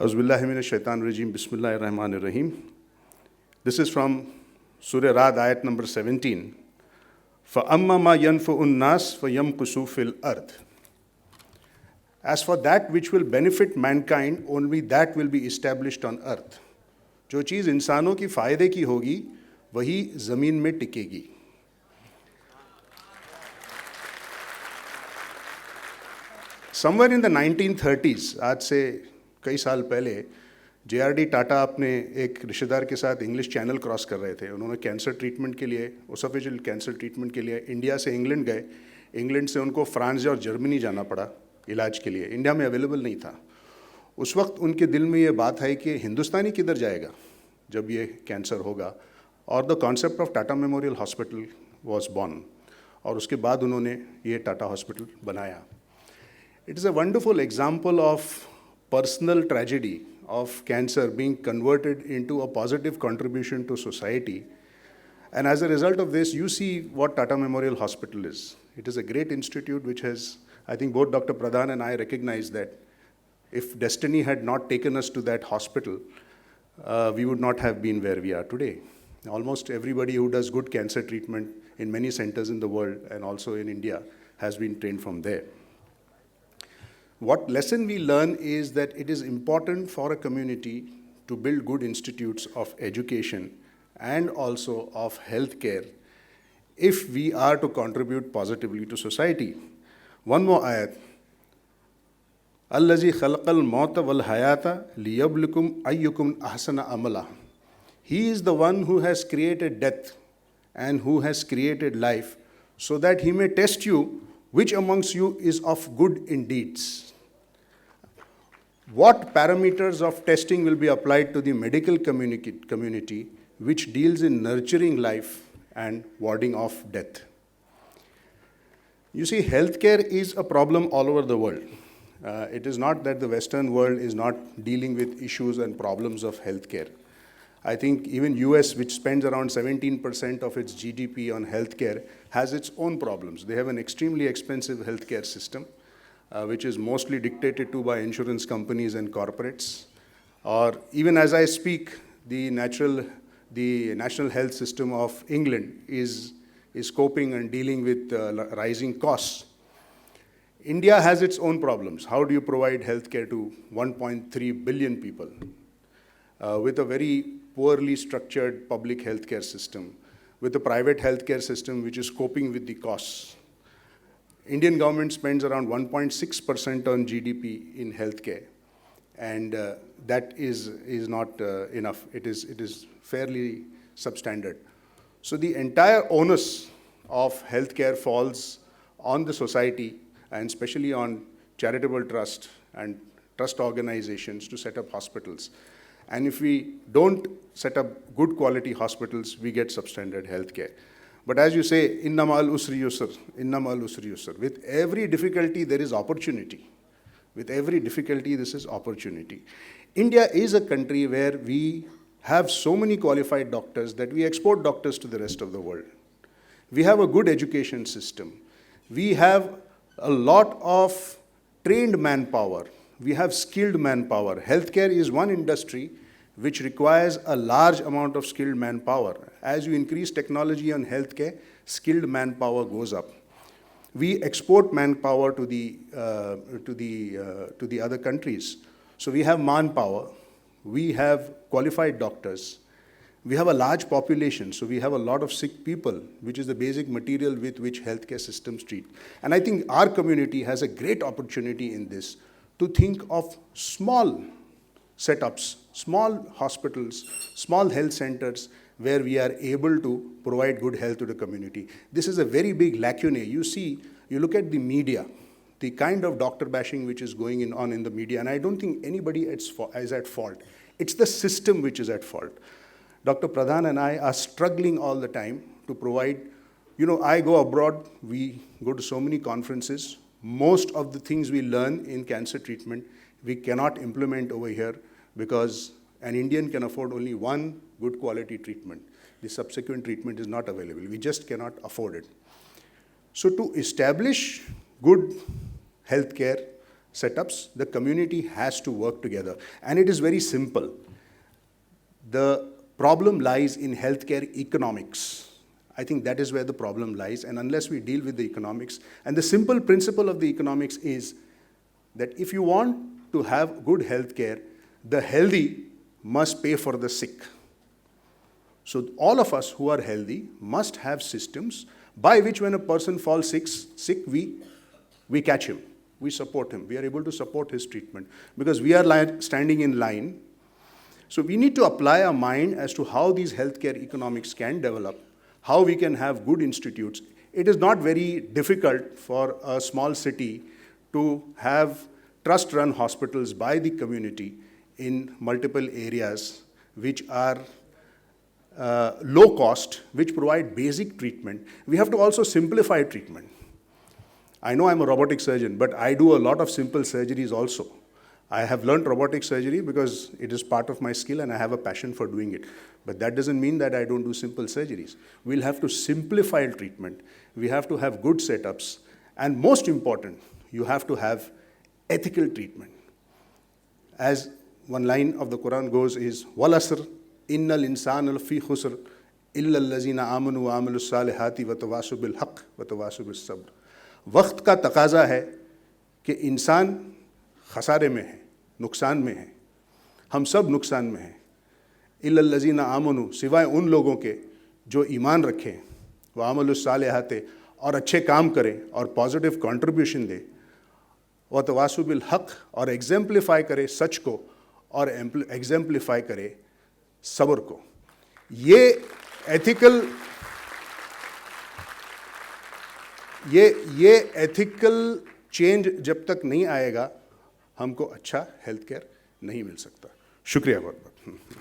Auzubillahi minash shaitanir rajim. Bismillahir Rahmanir Rahim. This is from Surah Rad, ayat number 17. فَأَمَّا مَا يَنْفُعُ النَّاسِ فَيَمْكُسُ فِي الْأَرْضِ. As for that which will benefit mankind, only that will be established on earth. जो चीज़ इंसानों की फ़ायदे की होगी, वही ज़मीन में टिकेगी. Somewhere in the 1930s, आज से कई साल पहले, JRD टाटा अपने एक रिश्तेदार के साथ इंग्लिश चैनल क्रॉस कर रहे थे. उन्होंने कैंसर ट्रीटमेंट के लिए, ओसोफेजियल कैंसर ट्रीटमेंट के लिए इंडिया से इंग्लैंड गए. इंग्लैंड से उनको फ्रांस और जर्मनी जाना पड़ा इलाज के लिए. इंडिया में अवेलेबल नहीं था. उस वक्त उनके दिल में ये बात आई कि हिंदुस्तानी किधर जाएगा जब ये कैंसर होगा. और the concept of Tata memorial hospital was born. और उसके बाद उन्होंने ये टाटा हॉस्पिटल बनाया. It is a wonderful example of personal tragedy of cancer being converted into a positive contribution to society. And as a result of this, you see what Tata Memorial Hospital is. It is a great institute which has, I think both Dr. Pradhan and I recognize that if destiny had not taken us to that hospital, we would not have been where we are today. Almost everybody who does good cancer treatment in many centers in the world and also in India has been trained from there. What lesson we learn is that it is important for a community to build good institutes of education and also of healthcare if we are to contribute positively to society. One more ayat. Allazi khalaqal mauta wal hayata liyablukum ayyukum ahsana amala. He is the one who has created death and who has created life so that he may test you which amongst you is of good in deeds. What parameters of testing will be applied to the medical community which deals in nurturing life and warding off death? You see, healthcare is a problem all over the world. It is not that the Western world is not dealing with issues and problems of healthcare. I think even US, which spends around 17% of its GDP on healthcare, has its own problems. They have an extremely expensive healthcare system, which is mostly dictated to by insurance companies and corporates. Or even as I speak, the national health system of England is coping and dealing with rising costs. India has its own problems. How do you provide healthcare to 1.3 billion people with a very poorly structured public healthcare system, with a private healthcare system which is coping with the costs? Indian government spends around 1.6% on GDP in healthcare, and that is not enough. It is fairly substandard. So the entire onus of healthcare falls on the society, and especially on charitable trust and trust organizations to set up hospitals. And if we don't set up good quality hospitals, we get substandard healthcare. But as you say, inna ma'al usri yusr, inna ma'al usri yusr. With every difficulty, there is opportunity. With every difficulty, this is opportunity. India is a country where we have so many qualified doctors that we export doctors to the rest of the world. We have a good education system. We have a lot of trained manpower. We have skilled manpower. Healthcare is one industry which requires a large amount of skilled manpower. As you increase technology on healthcare, skilled manpower goes up. We export manpower to the other countries. So we have manpower, we have qualified doctors, we have a large population, so we have a lot of sick people, which is the basic material with which healthcare systems treat. And I think our community has a great opportunity in this to think of small setups, small hospitals, small health centers where we are able to provide good health to the community. This is a very big lacune. You see, you look at the media, the kind of doctor bashing which is going on in the media, and I don't think anybody is at fault. It's the system which is at fault. Dr. Pradhan and I are struggling all the time to provide, I go abroad, we go to so many conferences. Most of the things we learn in cancer treatment, we cannot implement over here because an Indian can afford only one good quality treatment. The subsequent treatment is not available. We just cannot afford it. So to establish good healthcare, setups, the community has to work together. And it is very simple. The problem lies in healthcare economics. I think that is where the problem lies, and unless we deal with the economics, and the simple principle of the economics is that if you want to have good healthcare, the healthy must pay for the sick. So all of us who are healthy must have systems by which when a person falls sick, we catch him, we support him, we are able to support his treatment because we are standing in line. So we need to apply our mind as to how these healthcare economics can develop, how we can have good institutes. It is not very difficult for a small city to have trust-run hospitals by the community in multiple areas which are low cost, which provide basic treatment. We have to also simplify treatment. I know I'm a robotic surgeon, but I do a lot of simple surgeries also. I have learned robotic surgery because it is part of my skill and I have a passion for doing it. But that doesn't mean that I don't do simple surgeries. We'll have to simplify treatment. We have to have good setups. And most important, you have to have ethical treatment. As one line of the Quran goes is, "Wal asr, innal insana lafi khusr, illa allazina amanu wa amilu salihati wa tawasaw bil haqq wa tawasaw bis sabr." वक्त का तकाजा है कि इंसान खसारे में है, नुकसान में है, हम सब नुकसान में हैं। इल्लल्लज़ीना आमनु, सिवाय उन लोगों के जो ईमान रखें, व अमलुस सालिहाते, और अच्छे काम करें और पॉजिटिव कंट्रीब्यूशन दें, व तवासु बिल हक़, और एग्जाम्प्लीफाई करे सच को और एग्जाम्प्लीफाई करे सब्र को। ये एथिकल चेंज जब तक नहीं आएगा, हमको अच्छा हेल्थ केयर नहीं मिल सकता। शुक्रिया बहुत बहुत।